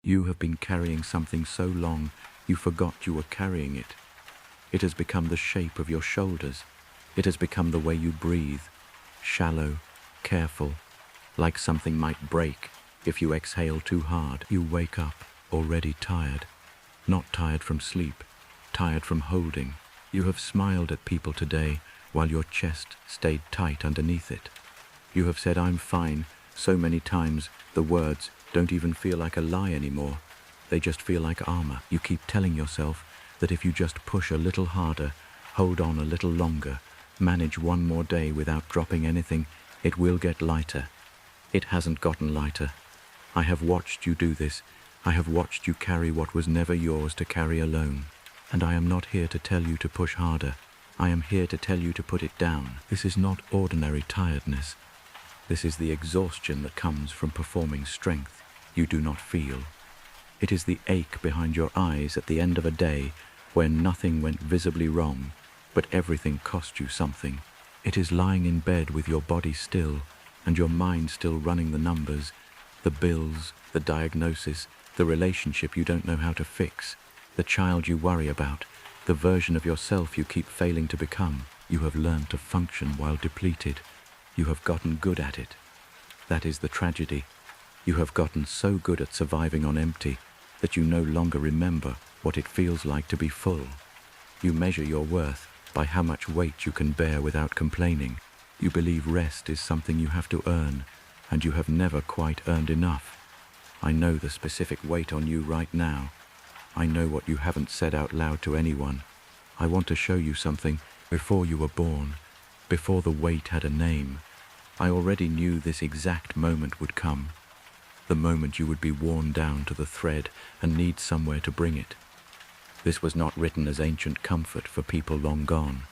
You have been carrying something so long, you forgot you were carrying it. It has become the shape of your shoulders. It has become the way you breathe, shallow, careful, like something might break if you exhale too hard. You wake up already tired, not tired from sleep, tired from holding. You have smiled at people today while your chest stayed tight underneath it. You have said, "I'm fine," so many times the words don't even feel like a lie anymore. They just feel like armor. You keep telling yourself that if you just push a little harder, hold on a little longer, manage one more day without dropping anything, it will get lighter. It hasn't gotten lighter. I have watched you do this. I have watched you carry what was never yours to carry alone. And I am not here to tell you to push harder. I am here to tell you to put it down. This is not ordinary tiredness. This is the exhaustion that comes from performing strength you do not feel. It is the ache behind your eyes at the end of a day when nothing went visibly wrong, but everything cost you something. It is lying in bed with your body still and your mind still running the numbers, the bills, the diagnosis, the relationship you don't know how to fix, the child you worry about, the version of yourself you keep failing to become. You have learned to function while depleted. You have gotten good at it. That is the tragedy. You have gotten so good at surviving on empty that you no longer remember what it feels like to be full. You measure your worth by how much weight you can bear without complaining. You believe rest is something you have to earn, and you have never quite earned enough. I know the specific weight on you right now. I know what you haven't said out loud to anyone. I want to show you something. Before you were born, before the weight had a name, I already knew this exact moment would come. The moment you would be worn down to the thread and need somewhere to bring it. This was not written as ancient comfort for people long gone.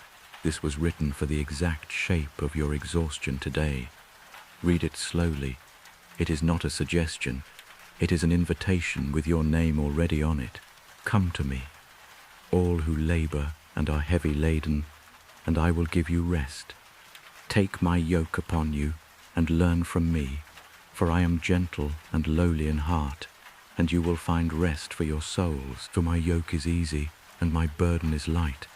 This was written for the exact shape of your exhaustion today. Read it slowly. It is not a suggestion. It is an invitation with your name already on it. Come to me, all who labor and are heavy laden, and I will give you rest. Take my yoke upon you and learn from me, for I am gentle and lowly in heart, and you will find rest for your souls. For my yoke is easy and my burden is light.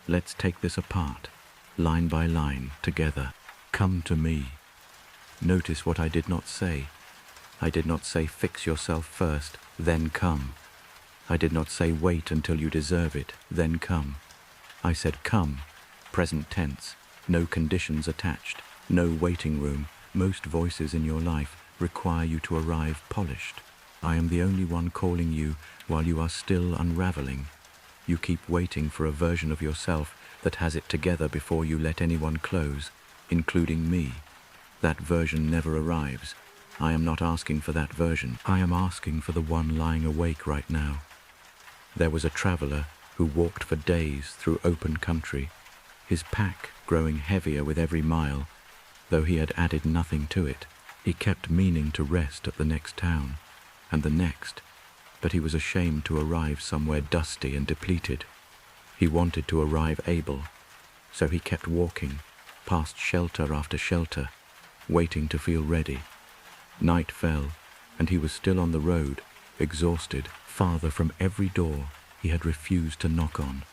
Let's take this apart, line by line, together. Come to me. Notice what I did not say. I did not say fix yourself first, then come. I did not say wait until you deserve it, then come. I said come, present tense, no conditions attached, no waiting room. Most voices in your life require you to arrive polished. I am the only one calling you while you are still unraveling. You keep waiting for a version of yourself that has it together before you let anyone close, including me. That version never arrives. I am not asking for that version. I am asking for the one lying awake right now. There was a traveler who walked for days through open country, his pack growing heavier with every mile, though he had added nothing to it. He kept meaning to rest at the next town, and the next, but he was ashamed to arrive somewhere dusty and depleted. He wanted to arrive able, so he kept walking, past shelter after shelter, waiting to feel ready. Night fell, and he was still on the road, exhausted, farther from every door he had refused to knock on.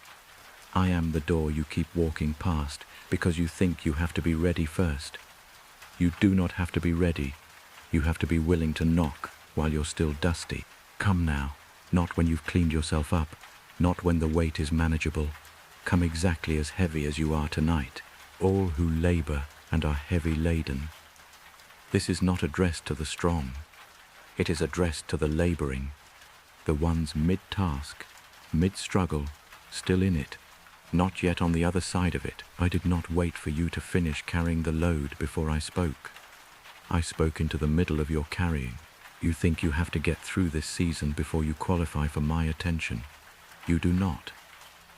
I am the door you keep walking past because you think you have to be ready first. You do not have to be ready. You have to be willing to knock while you're still dusty. Come now, not when you've cleaned yourself up, not when the weight is manageable. Come exactly as heavy as you are tonight, all who labor and are heavy laden. This is not addressed to the strong. It is addressed to the laboring, the ones mid-task, mid-struggle, still in it, not yet on the other side of it. I did not wait for you to finish carrying the load before I spoke. I spoke into the middle of your carrying. You think you have to get through this season before you qualify for my attention. You do not.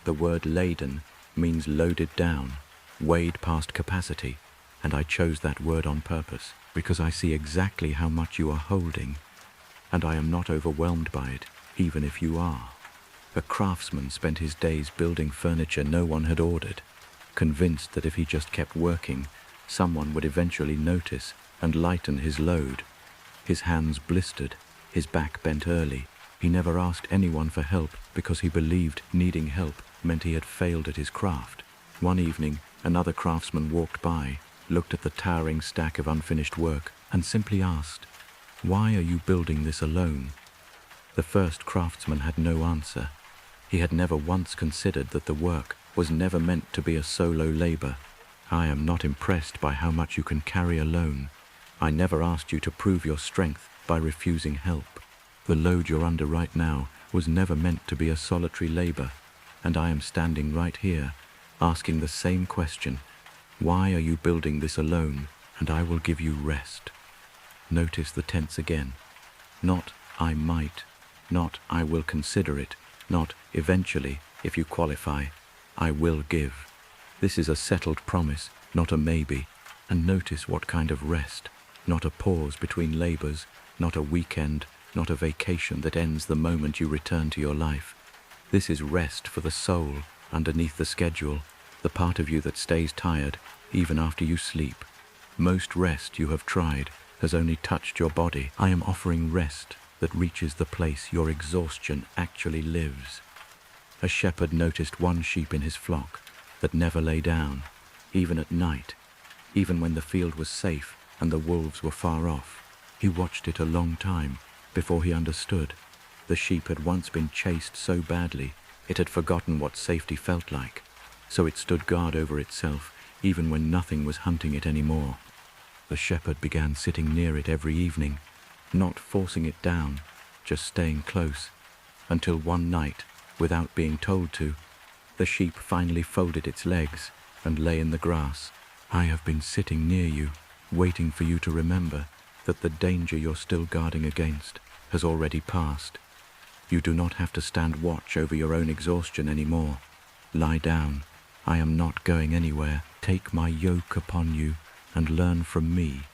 The word laden means loaded down, weighed past capacity, and I chose that word on purpose because I see exactly how much you are holding, and I am not overwhelmed by it, even if you are. A craftsman spent his days building furniture no one had ordered, convinced that if he just kept working, someone would eventually notice and lighten his load. His hands blistered, his back bent early. He never asked anyone for help because he believed needing help meant he had failed at his craft. One evening, another craftsman walked by, looked at the towering stack of unfinished work, and simply asked, "Why are you building this alone?" The first craftsman had no answer. He had never once considered that the work was never meant to be a solo labor. "I am not impressed by how much you can carry alone. I never asked you to prove your strength by refusing help. The load you're under right now was never meant to be a solitary labor, and I am standing right here, asking the same question. Why are you building this alone? And I will give you rest." Notice the tense again. Not "I might," not "I will consider it," not "eventually, if you qualify." "I will give." This is a settled promise, not a maybe. And notice what kind of rest. Not a pause between labors, not a weekend, not a vacation that ends the moment you return to your life. This is rest for the soul underneath the schedule, the part of you that stays tired even after you sleep. Most rest you have tried has only touched your body. I am offering rest that reaches the place your exhaustion actually lives. A shepherd noticed one sheep in his flock that never lay down, even at night, even when the field was safe and the wolves were far off. He watched it a long time before he understood. The sheep had once been chased so badly it had forgotten what safety felt like, so it stood guard over itself even when nothing was hunting it anymore. The shepherd began sitting near it every evening, not forcing it down, just staying close, until one night, without being told to, the sheep finally folded its legs and lay in the grass. "I have been sitting near you, waiting for you to remember that the danger you're still guarding against has already passed. You do not have to stand watch over your own exhaustion anymore. Lie down. I am not going anywhere. Take my yoke upon you and learn from me."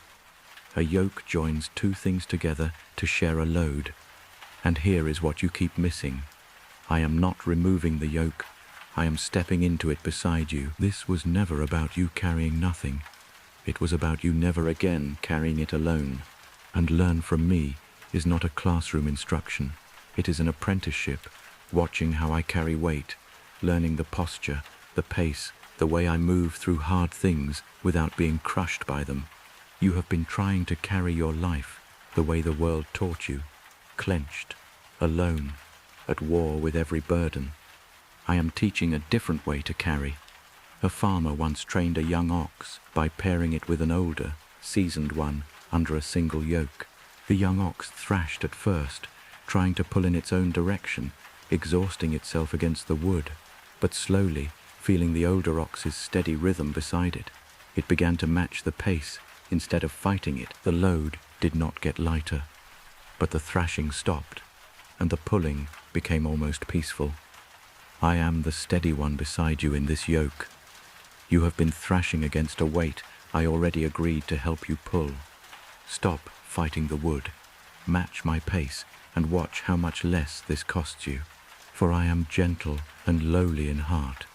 A yoke joins two things together to share a load. And here is what you keep missing. I am not removing the yoke. I am stepping into it beside you. This was never about you carrying nothing. It was about you never again carrying it alone. And learn from me is not a classroom instruction. It is an apprenticeship, watching how I carry weight, learning the posture, the pace, the way I move through hard things without being crushed by them. You have been trying to carry your life the way the world taught you, clenched, alone, at war with every burden. I am teaching a different way to carry. A farmer once trained a young ox by pairing it with an older, seasoned one under a single yoke. The young ox thrashed at first, trying to pull in its own direction, exhausting itself against the wood, but slowly, feeling the older ox's steady rhythm beside it, it began to match the pace instead of fighting it. The load did not get lighter, but the thrashing stopped, and the pulling became almost peaceful. I am the steady one beside you in this yoke. You have been thrashing against a weight I already agreed to help you pull. Stop fighting the wood, match my pace, and watch how much less this costs you. For I am gentle and lowly in heart.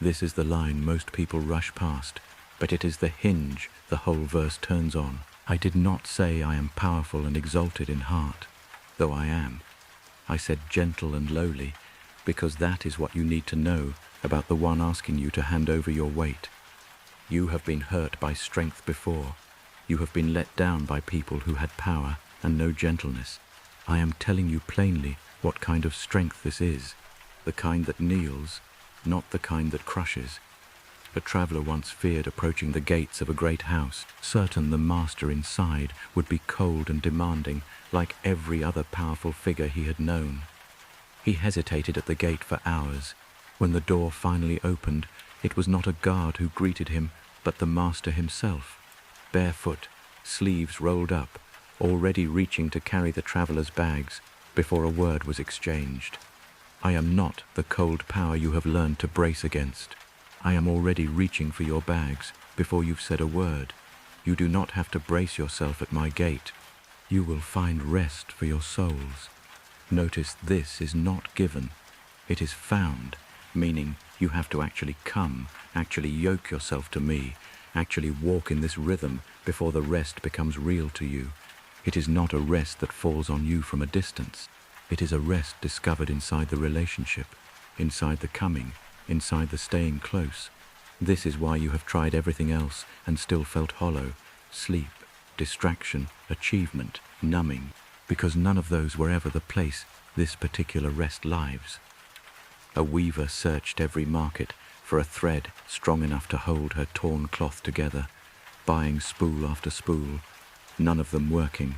This is the line most people rush past, but it is the hinge the whole verse turns on. I did not say I am powerful and exalted in heart, though I am. I said gentle and lowly, because that is what you need to know about the one asking you to hand over your weight. You have been hurt by strength before. You have been let down by people who had power and no gentleness. I am telling you plainly what kind of strength this is, the kind that kneels, not the kind that crushes. A traveler once feared approaching the gates of a great house, certain the master inside would be cold and demanding, like every other powerful figure he had known. He hesitated at the gate for hours. When the door finally opened, it was not a guard who greeted him, but the master himself, barefoot, sleeves rolled up, already reaching to carry the traveler's bags before a word was exchanged. I am not the cold power you have learned to brace against. I am already reaching for your bags before you've said a word. You do not have to brace yourself at my gate. You will find rest for your souls. Notice this is not given. It is found, meaning you have to actually come, actually yoke yourself to me, actually walk in this rhythm before the rest becomes real to you. It is not a rest that falls on you from a distance. It is a rest discovered inside the relationship, inside the coming, inside the staying close. This is why you have tried everything else and still felt hollow. Sleep, distraction, achievement, numbing, because none of those were ever the place this particular rest lives. A weaver searched every market for a thread strong enough to hold her torn cloth together, buying spool after spool, none of them working,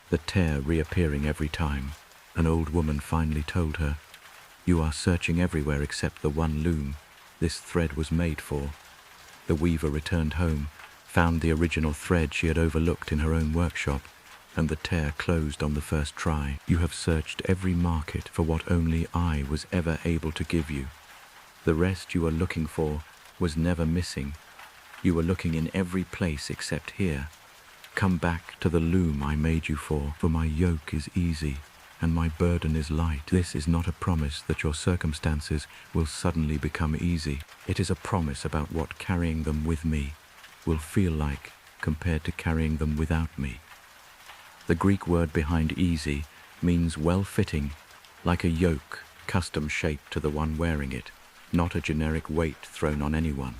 the tear reappearing every time. An old woman finally told her, "You are searching everywhere except the one loom this thread was made for." The weaver returned home, found the original thread she had overlooked in her own workshop, and the tear closed on the first try. You have searched every market for what only I was ever able to give you. The rest you are looking for was never missing. You were looking in every place except here. Come back to the loom I made you for my yoke is easy and my burden is light. This is not a promise that your circumstances will suddenly become easy. It is a promise about what carrying them with me will feel like compared to carrying them without me. The Greek word behind easy means well-fitting, like a yoke, custom-shaped to the one wearing it, not a generic weight thrown on anyone.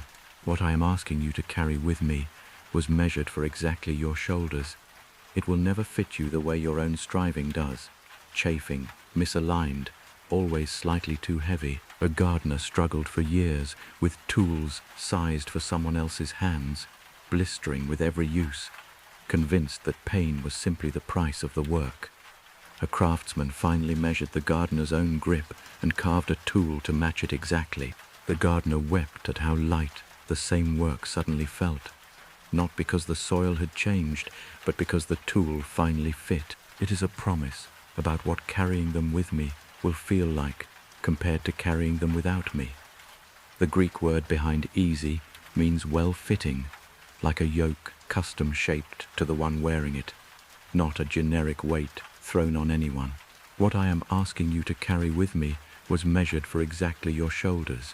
What I am asking you to carry with me was measured for exactly your shoulders. It will never fit you the way your own striving does. Chafing, misaligned, always slightly too heavy. A gardener struggled for years with tools sized for someone else's hands, blistering with every use, convinced that pain was simply the price of the work. A craftsman finally measured the gardener's own grip and carved a tool to match it exactly. The gardener wept at how light the same work suddenly felt, not because the soil had changed, but because the tool finally fit. It is a promise about what carrying them with me will feel like compared to carrying them without me. The Greek word behind easy means well-fitting, like a yoke custom-shaped to the one wearing it, not a generic weight thrown on anyone. What I am asking you to carry with me was measured for exactly your shoulders.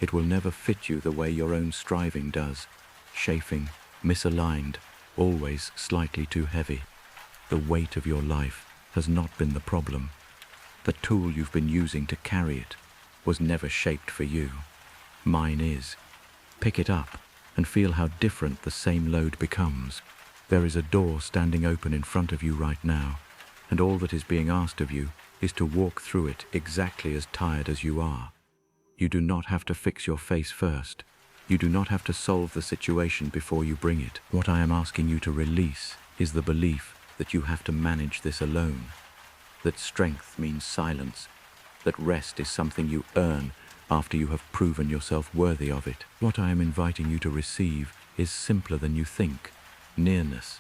It will never fit you the way your own striving does, chafing, misaligned, always slightly too heavy. The weight of your life has not been the problem. The tool you've been using to carry it was never shaped for you. Mine is. Pick it up and feel how different the same load becomes. There is a door standing open in front of you right now, and all that is being asked of you is to walk through it exactly as tired as you are. You do not have to fix your face first. You do not have to solve the situation before you bring it. What I am asking you to release is the belief that you have to manage this alone, that strength means silence, that rest is something you earn after you have proven yourself worthy of it. What I am inviting you to receive is simpler than you think. Nearness,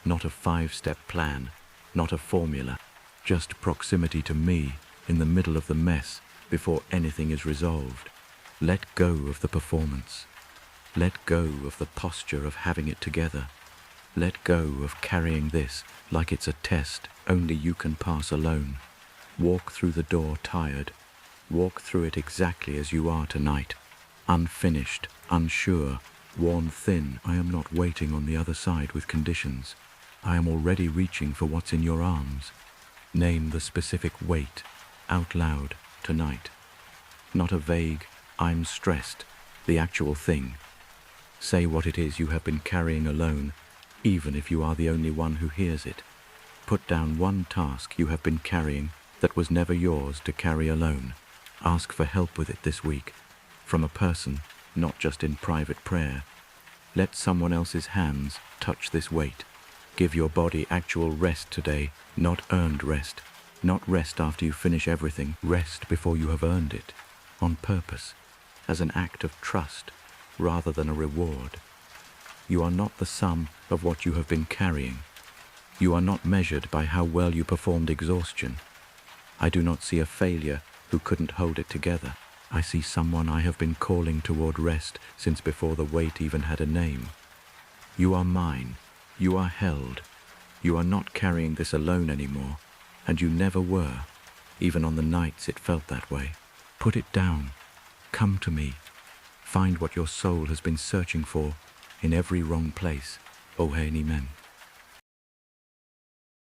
not a 5-step plan, not a formula, just proximity to me in the middle of the mess before anything is resolved. Let go of the performance. Let go of the posture of having it together. Let go of carrying this like it's a test only you can pass alone. Walk through the door tired. Walk through it exactly as you are tonight. Unfinished, unsure, worn thin. I am not waiting on the other side with conditions. I am already reaching for what's in your arms. Name the specific weight, out loud, tonight. Not a vague, "I'm stressed," the actual thing. Say what it is you have been carrying alone, even if you are the only one who hears it. Put down one task you have been carrying that was never yours to carry alone. Ask for help with it this week, from a person, not just in private prayer. Let someone else's hands touch this weight. Give your body actual rest today, not earned rest. Not rest after you finish everything. Rest before you have earned it, on purpose, as an act of trust rather than a reward. You are not the sum of what you have been carrying. You are not measured by how well you performed exhaustion. I do not see a failure who couldn't hold it together. I see someone I have been calling toward rest since before the weight even had a name. You are mine. You are held. You are not carrying this alone anymore, and you never were, even on the nights it felt that way. Put it down. Come to me. Find what your soul has been searching for in every wrong place. Ohe ni men.